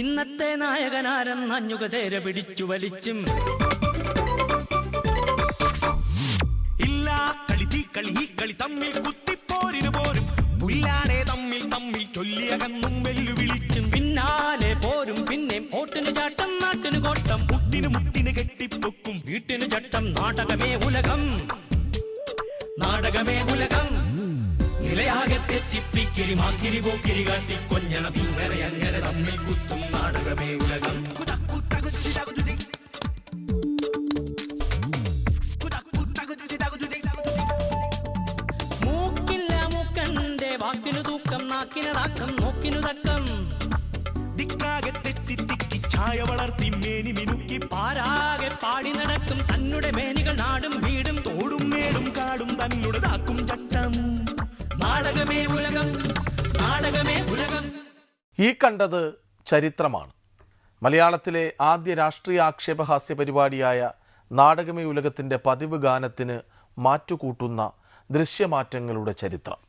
ഇന്നത്തെ നായകനാരെന്നഞ്ഞുക ചേര പിടിച്ചു വലിച്ചും ഇല്ല കളി തീ കളി ഈ കളി തമ്മിൽ കുത്തിപ്പോരിന് പോരും പുല്ലാണേ തമ്മിൽ തമ്മിൽ ചൊല്ലിയകന്നും വെല്ലുവിളിച്ചും പിന്നാലെ പോരും പിന്നെ ഓട്ടിന് ചാട്ടം നാട്ടിന് കോട്ടം മുട്ടിന് മുട്ടിന് കെട്ടിപ്പൊക്കും വീട്ടിന് ചട്ടം നാടകമേ ഉലകം നാടകമേ ഉലകം നിലയാകെ തെറ്റിപ്പിക്കിരി മാക്കിരി പോക്കിരി കാട്ടി കൊഞ്ഞണം ഇങ്ങനെ അങ്ങനെ തമ്മിൽ കുത്തും നാടകമേ ഉലകം മൂക്കില്ല മൂക്കന്റെ വാക്കിനു തൂക്കം നാക്കിന് താക്കം നോക്കിനു തക്കം ദിക്കാകെ തെറ്റി തിക്കി ചായ വളർത്തി മേനി മിനുക്കി പാരാകെ പാടി നടക്കും തന്നുടെ മേനികൾ നാടും വീടും തോടും മേടും കാടും തന്നുടേതാക്കും ചട്ടം നാടകമേ ഉലകം നാടകമേ ഉലകം. ഈ കണ്ടത് ചരിത്രമാണ്. മലയാളത്തിലെ ആദ്യ രാഷ്ട്രീയ ആക്ഷേപഹാസ്യ പരിപാടിയായ നാടകമേ ഉലകത്തിൻ്റെ പതിവ് ഗാനത്തിന് മാറ്റുകൂട്ടുന്ന ദൃശ്യമാറ്റങ്ങളുടെ ചരിത്രം.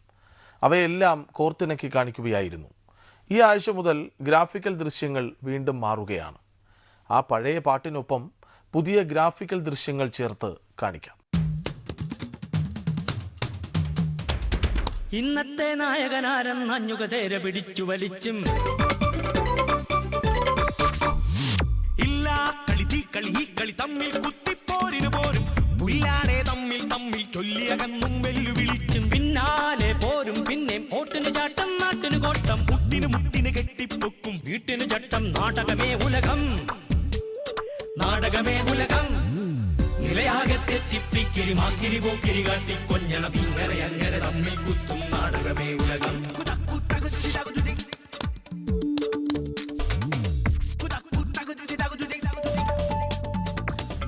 അവയെല്ലാം കോർത്തിണക്കി കാണിക്കുകയായിരുന്നു. ഈ ആഴ്ച മുതൽ ഗ്രാഫിക്കൽ ദൃശ്യങ്ങൾ വീണ്ടും മാറുകയാണ്. ആ പഴയ പാട്ടിനൊപ്പം പുതിയ ഗ്രാഫിക്കൽ ദൃശ്യങ്ങൾ ചേർത്ത് കാണിക്കാം. ഇന്നത്തെ നായകനാരെന്നഞ്ഞുക ചേര പിടിച്ചു വലിച്ചും ഇല്ല കളി തീ കളി ഈ കളി തമ്മിൽ കുത്തിപ്പോരിന് പോരും പുല്ലാണേ തമ്മിൽ തമ്മിൽ ചൊല്ലിയകന്നും വെല്ലുവിളിച്ചും പിന്നാലെ പോരും പിന്നെ ഓട്ടിന് ചാട്ടം നാട്ടിന് കോട്ടം മുട്ടിന് മുട്ടിന് കെട്ടിപ്പൊക്കും വീട്ടിന് ചട്ടം നാടകമേ ഉലകം നാടകമേ ഉലകം നിലയാകെ തെറ്റിപ്പിക്കിരി മാക്കിരി പോക്കിരി കാട്ടി കൊഞ്ഞണം ഇങ്ങനെ അങ്ങനെ തമ്മിൽ കുത്തും നാടകമേ ഉലകം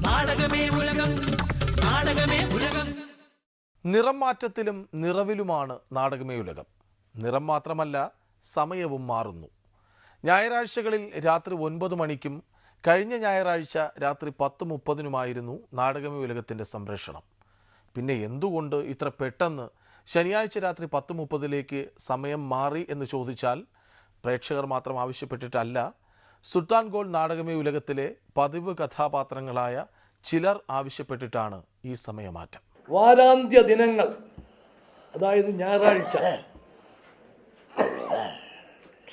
നാടകമേ ഉലകം നാടകമേ ഉലകം. നിറം മാറ്റത്തിലും നിറവിലുമാണ് നാടകമേ ഉലകം. നിറം മാത്രമല്ല, സമയവും മാറുന്നു. ഞായറാഴ്ചകളിൽ രാത്രി 9 മണിക്കും കഴിഞ്ഞ ഞായറാഴ്ച രാത്രി 10:30 നാടകമേ ഉലകത്തിൻ്റെ സംപ്രേഷണം. പിന്നെ എന്തുകൊണ്ട് ഇത്ര പെട്ടെന്ന് ശനിയാഴ്ച രാത്രി 10:30 സമയം മാറി എന്ന് ചോദിച്ചാൽ പ്രേക്ഷകർ മാത്രം ആവശ്യപ്പെട്ടിട്ടല്ല. സുൽത്താൻ ഗോൾഡ് നാടകമേ ഉലകത്തിലെ പതിവ് കഥാപാത്രങ്ങളായ ചിലർ ആവശ്യപ്പെട്ടിട്ടാണ് ഈ സമയമാറ്റം. വാരാന്ത്യ ദിനങ്ങൾ, അതായത് ഞായറാഴ്ച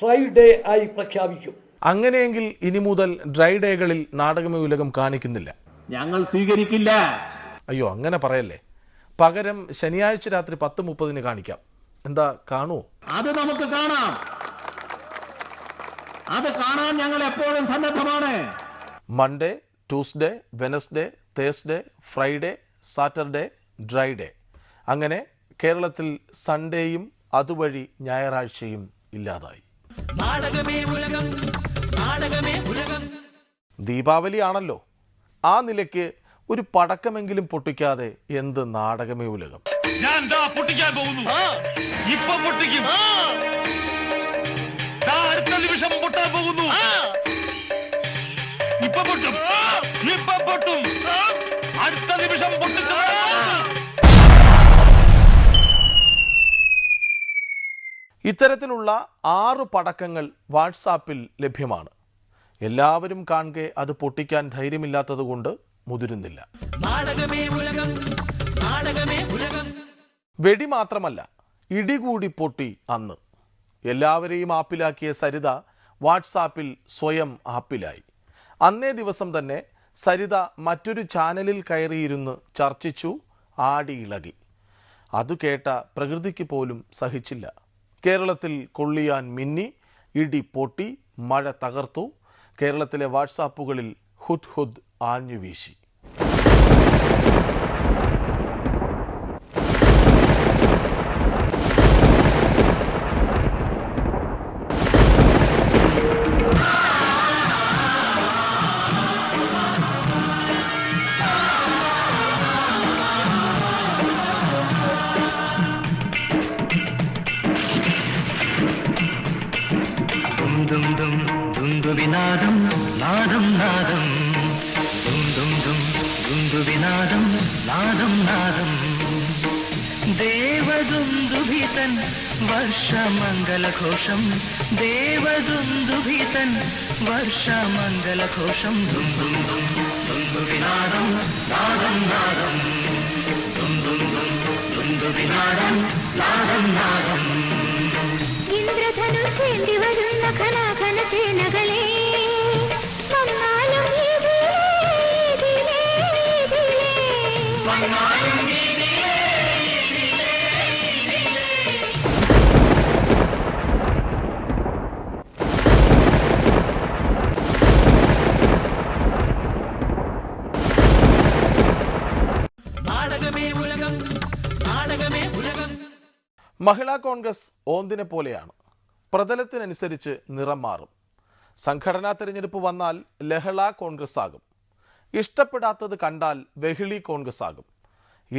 ഡ്രൈ ഡേ ആയി പ്രഖ്യാപിക്കും. അങ്ങനെയെങ്കിൽ ഇനി മുതൽ ഡ്രൈ ഡേകളിൽ നാടകമേ ഉലകം കാണിക്കുന്നില്ല. ഞങ്ങൾ സ്വീകരിക്കില്ല. അയ്യോ, അങ്ങനെ പറയല്ലേ. പകരം ശനിയാഴ്ച രാത്രി 10:30 കാണിക്കാം. എന്താ, കാണുമോ? അത് നമുക്ക് കാണാം. അത് കാണാൻ ഞങ്ങൾ എപ്പോഴും സന്നദ്ധമാണ്. Monday, Tuesday, Wednesday, Thursday, Friday, Saturday, dry day. അങ്ങനെ കേരളത്തിൽ സൺഡേയും അതുവഴി ഞായറാഴ്ചയും ഇല്ലാതായി. നാടകമേ ഉലകം നാടകമേ ഉലകം. ദീപാവലി ആണല്ലോ. ആ നിലയ്ക്ക് ഒരു പടക്കമെങ്കിലും പൊട്ടിക്കാതെ എന്ത് നാടകമേ ഉലകം. ഞാൻ പൊട്ടിക്കാൻ പോകുന്നു. ഇപ്പൊ പൊട്ടിക്കും. അടുത്ത നിമിഷം പൊട്ടാൻ പോകുന്നു. ഇപ്പൊ പൊട്ടും. ഇപ്പൊ പൊട്ടും. അടുത്ത നിമിഷം പൊട്ടിച്ചു. ഇത്തരത്തിലുള്ള 6 പടക്കങ്ങൾ വാട്സാപ്പിൽ ലഭ്യമാണ്. എല്ലാവരും കാണെ അത് പൊട്ടിക്കാൻ ധൈര്യമില്ലാത്തതുകൊണ്ട് മുതിരുന്നില്ല. നാടകമേ ഉലകം നാടകമേ ഉലകം. വെടി മാത്രമല്ല, ഇടികൂടി പൊട്ടി അന്ന്. എല്ലാവരെയും ആപ്പിലാക്കിയ സരിത വാട്സാപ്പിൽ സ്വയം ആപ്പിലായി. അന്നേ ദിവസം തന്നെ സരിത മറ്റൊരു ചാനലിൽ കയറിയിരുന്ന് ചർച്ചിച്ചു, ആടി ഇളകി. അതു കേട്ട പ്രകൃതിക്ക് പോലും സഹിച്ചില്ല. കേരളത്തിൽ കൊള്ളിയാൻ മിന്നി, ഇടി പൊട്ടി, മഴ തകർത്തു. കേരളത്തിലെ വാട്സാപ്പുകളിൽ ഹുദ് ഹുദ് ആഞ്ഞുവീശി. വിനാദം നാദം നാദം വിനാദം നാദം നാദം ദേവദുന്ദുഭിതൻ വർഷമംഗലഘോഷം ദേവദുന്ദുഭിതൻ വർഷമംഗലഘോഷം ദും ദും ദും ദുന്ദുഭിനാദം നാദം നാദം ദും ദും ദും ദുന്ദുഭിനാദം നാദം നാദം ഇന്ദ്രധനുഷേന്തി വരുന്ന ഘനാഘന സേനകളെ വന്നാലും മഹിളാ കോൺഗ്രസ് ഓന്തിനെ പോലെയാണ്. പ്രതലത്തിനനുസരിച്ച് നിറം മാറും. സംഘടനാ തെരഞ്ഞെടുപ്പ് വന്നാൽ ലഹള കോൺഗ്രസ് ആകും. ഇഷ്ടപ്പെടാത്തത് കണ്ടാൽ വെഹിളി കോൺഗ്രസ് ആകും.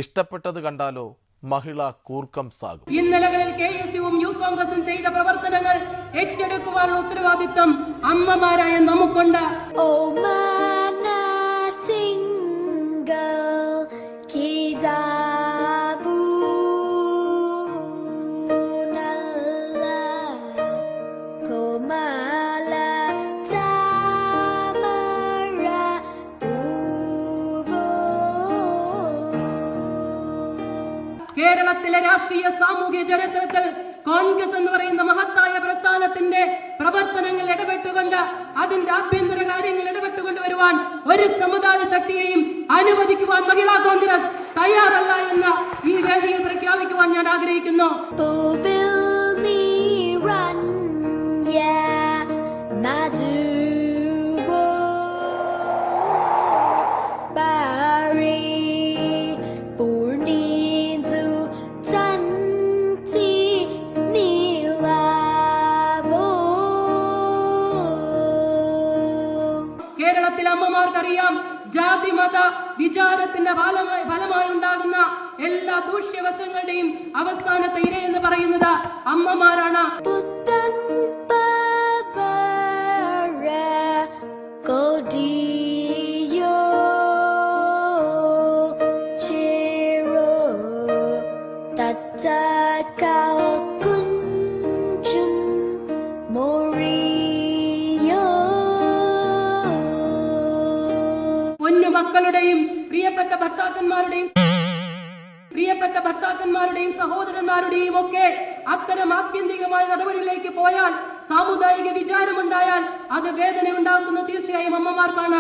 ഇഷ്ടപ്പെട്ടത് കണ്ടാലോ മഹിളാ കൂർക്കംസ് ആകും. ഇന്നലകളിൽ KSUവും യൂത്ത് കോൺഗ്രസും ചെയ്ത പ്രവർത്തനങ്ങൾ ഏറ്റെടുക്കുവാനുള്ള ഉത്തരവാദിത്വം അമ്മമാരായ നമുക്കുണ്ട്. കേരളത്തിലെ രാഷ്ട്രീയ സാമൂഹ്യ ചരിത്രത്തിൽ കോൺഗ്രസ് എന്ന് പറയുന്ന മഹത്തായ പ്രസ്ഥാനത്തിന്റെ പ്രവർത്തനങ്ങൾ ഇടപെട്ടുകൊണ്ട് അതിന്റെ ആഭ്യന്തര കാര്യങ്ങൾ ഇടപെട്ടുകൊണ്ട് വരുവാൻ ഒരു സമുദായ ശക്തിയെയും അനുവദിക്കുവാൻ മഹിളാ കോൺഗ്രസ് തയ്യാറല്ല എന്ന് ഈ വേദിയിൽ പ്രഖ്യാപിക്കുവാൻ ഞാൻ ആഗ്രഹിക്കുന്നു. കേരളത്തിലെ അമ്മമാർക്കറിയാം, ജാതി മത വിചാരത്തിന്റെ ഫലമായി ഉണ്ടാകുന്ന എല്ലാ ദൂഷ്യവശങ്ങളുടെയും അവസാനത്തെ ഇര എന്ന് പറയുന്നത് അമ്മമാരാണ്. മക്കളുടെയും പ്രിയപ്പെട്ട ഭർത്താക്കന്മാരുടെയും സഹോദരന്മാരുടെയും ഒക്കെ അത്തരം ആത്യന്തികമായ നടപടികളിലേക്ക് പോയാൽ, സാമുദായിക വിചാരമുണ്ടായാൽ അത് വേദന ഉണ്ടാക്കുന്നത് തീർച്ചയായും അമ്മമാർക്കാണ്.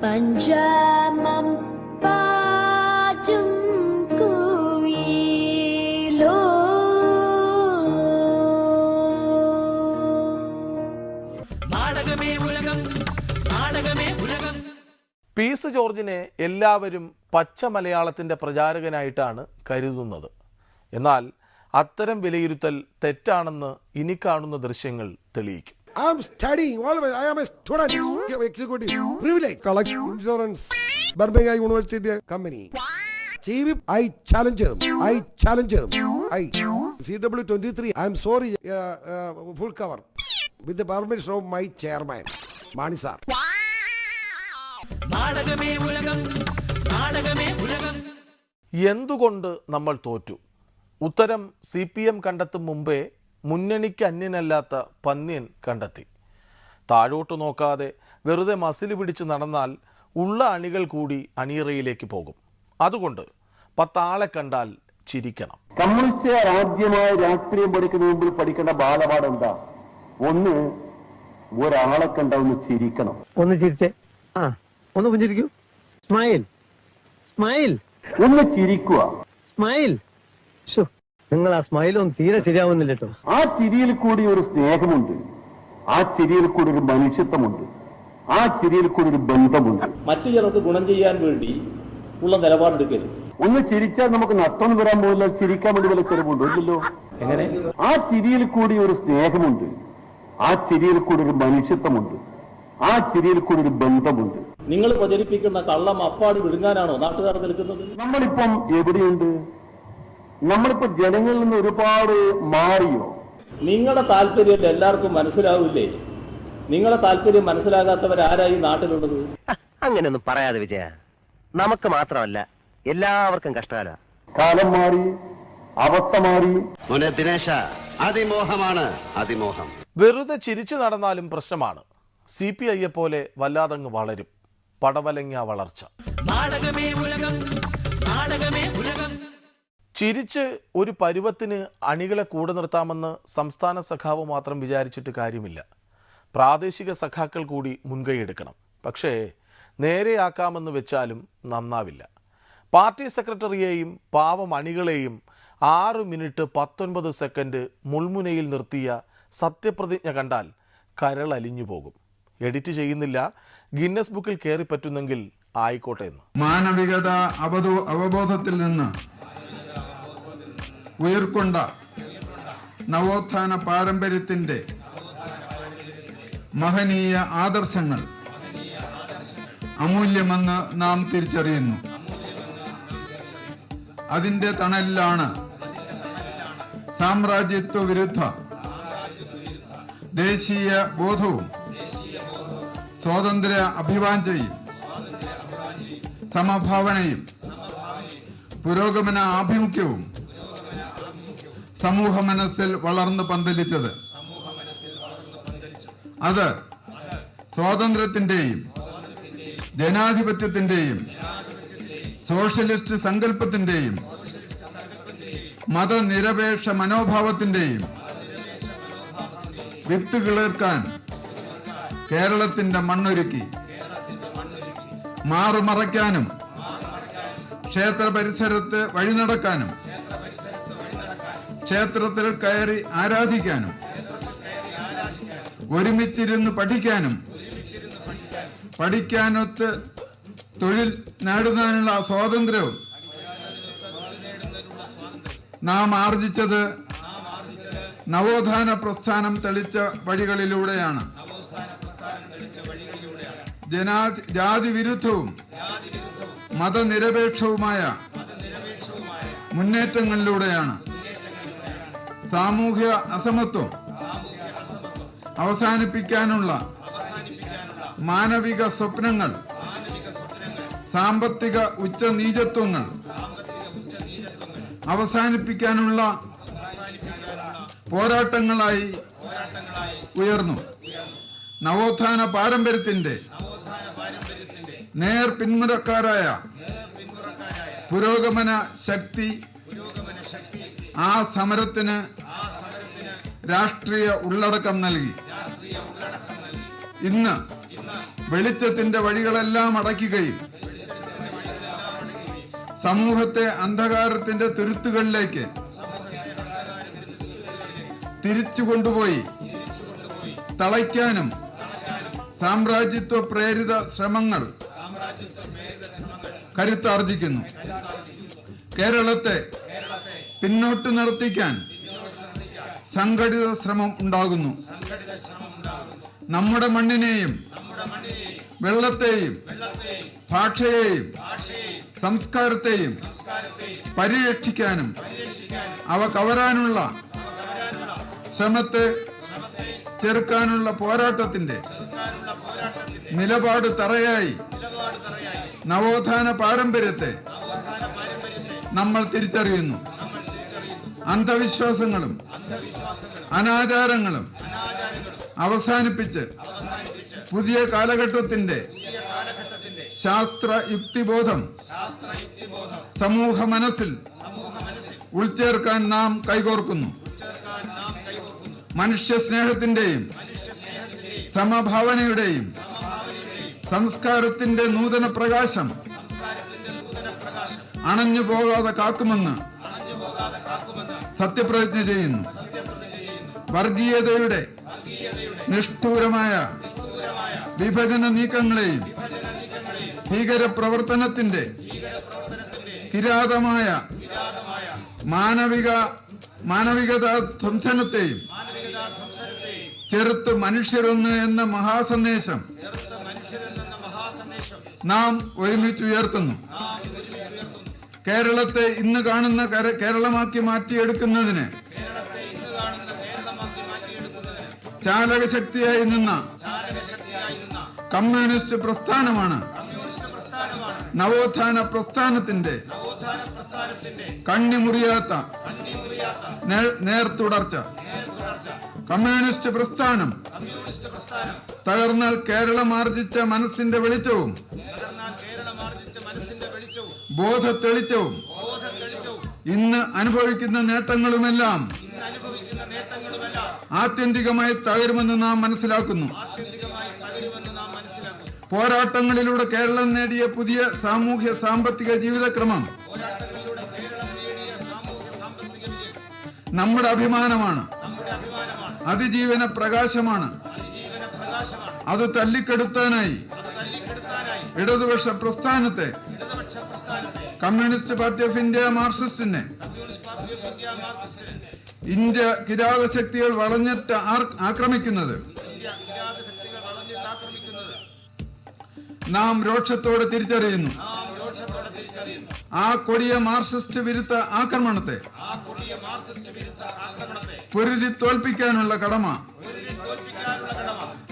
പഞ്ചമം പീസ് ജോർജിനെ എല്ലാവരും പച്ച മലയാളത്തിൻ്റെ പ്രചാരകനായിട്ടാണ് കരുതുന്നത്. എന്നാൽ അത്തരം വിലയിരുത്തൽ തെറ്റാണെന്ന് ഇനി കാണുന്ന ദൃശ്യങ്ങൾ തെളിയിക്കും. I am studying always. I am a student. Executive privilege. Collect insurance. Birmingham University company. Chief, I challenge them. I CW23. I am sorry. Full cover with the permission of my chairman, Mani sir. എന്തുകൊണ്ട് നമ്മൾ തോറ്റു? ഉത്തരം CPM കണ്ടെത്തും മുമ്പേ മുന്നണിക്ക് അന്യനല്ലാത്ത പന്ന്യൻ കണ്ടെത്തി. താഴോട്ട് നോക്കാതെ വെറുതെ മസിൽ പിടിച്ച് നടന്നാൽ ഉള്ള അണികൾ കൂടി അണിയറയിലേക്ക് പോകും. അതുകൊണ്ട് 10 ആളെ കണ്ടാൽ ചിരിക്കണം. കമ്മ്യൂണിസ്റ്റ് ആദ്യമായി രാഷ്ട്രീയം പഠിക്കുന്ന മുമ്പിൽ പഠിക്കേണ്ട ബാലപാഠം എന്താ? ഒന്ന്, ഒരാളെ കണ്ട ഒന്ന് ചിരിക്കണം. ഒന്ന് ചിരിച്ചേ, ഒന്ന് പുഞ്ചിരിക്കൂ. സ്മൈൽ സ്മൈൽ, ഒന്ന് ചിരിക്കുക. സ്മൈൽ. നിങ്ങൾ ആ സ്മൈലൊന്നും തീരെ ശരിയാവുന്നില്ല കേട്ടോ. ആ ചിരിയിൽ കൂടി ഒരു സ്നേഹമുണ്ട്, ആ ചിരിയിൽ കൂടി ഒരു മനുഷ്യത്വമുണ്ട്, ആ ചിരിയിൽ കൂടി ഒരു ബന്ധമുണ്ട്. മറ്റു ചിലർക്ക് ഗുണം ചെയ്യാൻ വേണ്ടി ഉള്ള നിലപാടെടുക്കരുത്. ഒന്ന് ചിരിച്ചാൽ നമുക്ക് നഷ്ടം വരാൻ പോകില്ല. ചിരിക്കാൻ വേണ്ടി വല്ല ചെലവുണ്ടോ? ഇല്ലല്ലോ. എങ്ങനെ? ആ ചിരിയിൽ കൂടി ഒരു സ്നേഹമുണ്ട്, ആ ചിരിയിൽ കൂടി ഒരു മനുഷ്യത്വമുണ്ട്, ആ ചിരിയിൽ കൂടി ഒരു ബന്ധമുണ്ട്. നിങ്ങൾ പ്രചരിപ്പിക്കുന്ന കള്ളം അപ്പാട് വിടുങ്ങാനാണോ നാട്ടുകാർ നിൽക്കുന്നത്? നമ്മളിപ്പം എവിടെയുണ്ട്? നമ്മളിപ്പോ ജനങ്ങളിൽ നിന്ന് ഒരുപാട് മാറിയോ? നിങ്ങളുടെ താല്പര്യം എല്ലാവർക്കും മനസ്സിലാവില്ലേ? നിങ്ങളെ താല്പര്യം മനസ്സിലാകാത്തവരാരാ ഈ നാട്ടിലുള്ളത്? അങ്ങനെയൊന്നും പറയാതെ വിജയ, നമുക്ക് മാത്രമല്ല എല്ലാവർക്കും കഷ്ടകാല. കാലം മാറി, അവസ്ഥ മാറി. മോനെ ദിനേശ, അതിമോഹമാണ് അതിമോഹം. വെറുതെ ചിരിച്ചു നടന്നാലും പ്രശ്നമാണ്. CPIയെ പോലെ വല്ലാതങ്ങ് വളരും. പടവലങ്ങ വളർച്ച. നാടകമേ ഉലകം, നാടകമേ ഉലകം. ചിരിച്ച് ഒരു പരുവത്തിന് അണികളെ കൂടെ നിർത്താമെന്ന് സംസ്ഥാന സഖാവ് മാത്രം വിചാരിച്ചിട്ട് കാര്യമില്ല. പ്രാദേശിക സഖാക്കൾ കൂടി മുൻകൈയെടുക്കണം. പക്ഷേ നേരെയാക്കാമെന്ന് വെച്ചാലും നന്നാവില്ല. പാർട്ടി സെക്രട്ടറിയെയും പാവം അണികളെയും 6 മിനിറ്റ് 19 സെക്കൻഡ് മുൾമുനയിൽ നിർത്തിയ സത്യപ്രതിജ്ഞ കണ്ടാൽ കരളലിഞ്ഞു പോകും. എഡിറ്റ് ചെയ്യുന്നില്ല, ഗിന്നസ് ബുക്കിൽ കയറി പറ്റുന്നെങ്കിൽ ആയിക്കോട്ടെ എന്ന്. മാനവികത അവബോധത്തിൽ നിന്ന് ഉയർക്കൊണ്ട നവോത്ഥാന പാരമ്പര്യത്തിന്റെ മഹനീയ ആദർശങ്ങൾ അമൂല്യമെന്ന് നാം തിരിച്ചറിയുന്നു. അതിന്റെ തണലിലാണ് സാമ്രാജ്യത്വ വിരുദ്ധ ദേശീയ ബോധവും സ്വാതന്ത്ര്യ അഭിവാഞ്ചയും സമഭാവനയും പുരോഗമന ആഭിമുഖ്യവും സമൂഹ മനസ്സിൽ വളർന്നു പന്തലിച്ചത്. അത് സ്വാതന്ത്ര്യത്തിന്റെയും ജനാധിപത്യത്തിന്റെയും സോഷ്യലിസ്റ്റ് സങ്കല്പത്തിന്റെയും മതനിരപേക്ഷ മനോഭാവത്തിന്റെയും വിത്ത് കിളിർക്കാൻ കേരളത്തിന്റെ മണ്ണൊരുക്കി. മാറുമറയ്ക്കാനും ക്ഷേത്ര പരിസരത്ത് വഴിനടക്കാനും ക്ഷേത്രത്തിൽ കയറി ആരാധിക്കാനും ഒരുമിച്ചിരുന്ന് പഠിക്കാനും പഠിക്കാനൊത്ത് തൊഴിൽ നേടുന്നതിനുള്ള സ്വാതന്ത്ര്യവും നാം ആർജിച്ചത് നവോത്ഥാന പ്രസ്ഥാനം തെളിച്ച വഴികളിലൂടെയാണ്. ജാതി വിരുദ്ധവും മതനിരപേക്ഷവുമായ മുന്നേറ്റങ്ങളിലൂടെയാണ്. സാമൂഹ്യ അസമത്വം അവസാനിപ്പിക്കാനുള്ള മാനവിക സ്വപ്നങ്ങൾ, സാമ്പത്തിക ഉച്ചനീചത്വങ്ങൾ അവസാനിപ്പിക്കാനുള്ള പോരാട്ടങ്ങളായി ഉയർന്നു. നവോത്ഥാന പാരമ്പര്യത്തിന്റെ നേർ പിന്മുറക്കാരായ പുരോഗമന ശക്തി ആ സമരത്തിന് രാഷ്ട്രീയ ഉള്ളടക്കം നൽകി. ഇന്ന് വെളിച്ചത്തിന്റെ വഴികളെല്ലാം അടയ്ക്കുകയും സമൂഹത്തെ അന്ധകാരത്തിന്റെ തുരുത്തുകളിലേക്ക് തിരിച്ചു കൊണ്ടുപോയി തളയ്ക്കാനും സാമ്രാജ്യത്വ പ്രേരിത ശ്രമങ്ങൾ കരുത്താർജിക്കുന്നു. കേരളത്തെ പിന്നോട്ട് നിർത്തിക്കാൻ സംഘടിത ശ്രമം ഉണ്ടാകുന്നു. നമ്മുടെ മണ്ണിനെയും വെള്ളത്തെയും ഭാഷയെയും സംസ്കാരത്തെയും പരിരക്ഷിക്കാനും അവ കവരാനുള്ള ശ്രമത്തെ ചെറുക്കാനുള്ള പോരാട്ടത്തിന്റെ നിലപാട് തറയായി നവോത്ഥാന പാരമ്പര്യത്തെ നമ്മൾ തിരിച്ചറിയുന്നു. അന്ധവിശ്വാസങ്ങളും അനാചാരങ്ങളും അവസാനിപ്പിച്ച് പുതിയ കാലഘട്ടത്തിന്റെ ശാസ്ത്ര യുക്തിബോധം സമൂഹ മനസ്സിൽ ഉൾച്ചേർക്കാൻ നാം കൈകോർക്കുന്നു. മനുഷ്യ സ്നേഹത്തിന്റെയും സമഭാവനയുടെയും സംസ്കാരത്തിന്റെ നൂതന പ്രകാശം അണഞ്ഞു പോകാതെ കാക്കുമെന്ന് സത്യപ്രതിജ്ഞ ചെയ്യുന്നു. വർഗീയതയുടെ നിഷ്ഠൂരമായ വിഭജന നീക്കങ്ങളെയും ഭീകരപ്രവർത്തനത്തിന്റെ കിരാതമായ മാനവികതാ ധ്വംസനത്തെയും ചെറുത്ത് മനുഷ്യരൊന്ന് എന്ന മഹാസന്ദേശം നാം ഒരുമിച്ചുയർത്തുന്നു. കേരളത്തെ ഇന്ന് കാണുന്ന കേരളമാക്കി മാറ്റിയെടുക്കുന്നതിന് ചാലകശക്തിയായി നിന്ന കമ്മ്യൂണിസ്റ്റ് പ്രസ്ഥാനമാണ് നവോത്ഥാന പ്രസ്ഥാനത്തിന്റെ കണ്ണിമുറിയാത്ത നേർത്തുടർച്ച. കമ്മ്യൂണിസ്റ്റ് പ്രസ്ഥാനം തകർന്നാൽ കേരളം ആർജിച്ച മനസ്സിന്റെ വെളിച്ചവും ബോധത്തെളിച്ചവും ഇന്ന് അനുഭവിക്കുന്ന നേട്ടങ്ങളുമെല്ലാം ആത്യന്തികമായി തകരുമെന്ന് നാം മനസ്സിലാക്കുന്നു. പോരാട്ടങ്ങളിലൂടെ കേരളം നേടിയ പുതിയ സാമൂഹ്യ സാമ്പത്തിക ജീവിതക്രമം നമ്മുടെ അഭിമാനമാണ്, അതിജീവന പ്രകാശമാണ്. അത് തല്ലിക്കെടുത്താനായി ഇടതുപക്ഷ പ്രസ്ഥാനത്തെ കമ്മ്യൂണിസ്റ്റ് പാർട്ടി ഓഫ് ഇന്ത്യ മാർക്സിസ്റ്റിനെ ഇന്ത്യ കിരാത ശക്തികൾ വളഞ്ഞിട്ട് ആക്രമിക്കുന്നത് നാം രോക്ഷത്തോടെ തിരിച്ചറിയുന്നു. ആ കൊടിയ മാർക്സിസ്റ്റ് വിരുദ്ധ ആക്രമണത്തെ പൊരുതി തോൽപ്പിക്കാനുള്ള കടമ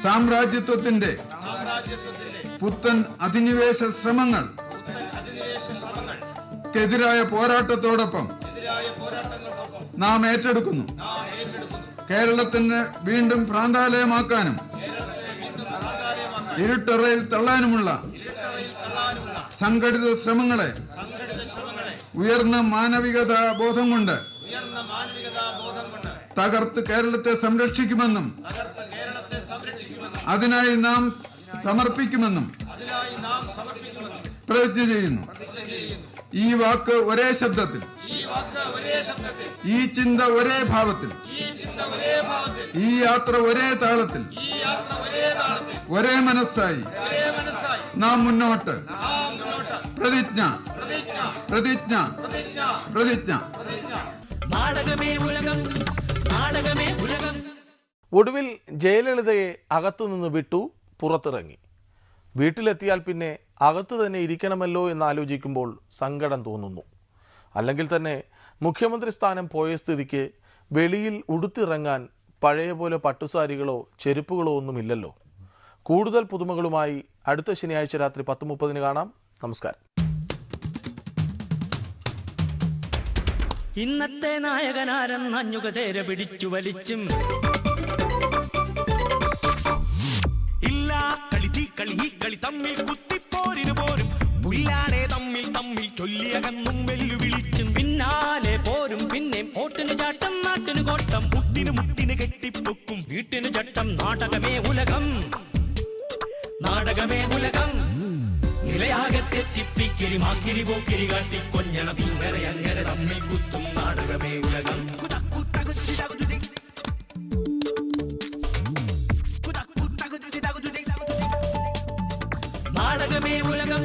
സാമ്രാജ്യത്വത്തിന്റെ പുത്തൻ അധിനിവേശ ശ്രമങ്ങൾക്കെതിരായ പോരാട്ടത്തോടൊപ്പം നാം ഏറ്റെടുക്കുന്നു. കേരളത്തിന് വീണ്ടും ഭ്രാന്താലയമാക്കാനും ഇരുട്ടറയിൽ തള്ളാനുമുള്ള സംഘടിത ശ്രമങ്ങളെ ഉയർന്ന മാനവികതാ ബോധം കൊണ്ട് തകർത്ത് കേരളത്തെ സംരക്ഷിക്കുമെന്നും അതിനായി നാം സമർപ്പിക്കുമെന്നും പ്രതിജ്ഞ ചെയ്യുന്നു. ഈ വാക്ക് ഒരേ ശബ്ദത്തിൽ, ഈ ചിന്ത ഒരേ ഭാവത്തിൽ, ഈ യാത്ര ഒരേ താളത്തിൽ, ഒരേ മനസ്സായി നാം മുന്നോട്ട്. പ്രതിജ്ഞ, പ്രതിജ്ഞ, പ്രതിജ്ഞ. ഒടുവിൽ ജയലളിതയെ അകത്തുനിന്ന് വിട്ടു, പുറത്തിറങ്ങി. വീട്ടിലെത്തിയാൽ പിന്നെ അകത്ത് തന്നെ ഇരിക്കണമല്ലോ എന്നാലോചിക്കുമ്പോൾ സങ്കടം തോന്നുന്നു. അല്ലെങ്കിൽ തന്നെ മുഖ്യമന്ത്രി സ്ഥാനം പോയ സ്ഥിതിക്ക് വെളിയിൽ ഉടുത്തിറങ്ങാൻ പഴയ പോലെ പട്ടുസാരികളോ ചെരുപ്പുകളോ ഒന്നുമില്ലല്ലോ. കൂടുതൽ പുതുമകളുമായി അടുത്ത ശനിയാഴ്ച രാത്രി 10:30 കാണാം. നമസ്കാരം. ഇന്നത്തെ നായകനാരെന്നഞ്ഞുക ചേര പിടിച്ചു വലിച്ചും ഇല്ല കളി തീ കളി ഈ കളി തമ്മിൽ കുത്തിപ്പോരിന് പോരും പുല്ലാടെ തമ്മിൽ തമ്മിൽ ചൊല്ലിയകന്നും വെല്ലുവിളിച്ചും പിന്നാലെ പോരും പിന്നെ ഓട്ടിന് ചാട്ടം നാട്ടിന് കോട്ടം മുട്ടിന് മുട്ടിന് കെട്ടിപ്പൊക്കും വീട്ടിന് ചട്ടം നാടകമേ ഉലകം നാടകമേ ഉലകം നിലയാകെ തെറ്റിപ്പിക്കിരി മാക്കിരി പോക്കിരി കാട്ടി കൊഞ്ഞണ പിങ്കരെ അങ്ങനെ തമ്മിൽ കുത്തും നാടകമേ ഉലകം നാടകമേ ഉലകം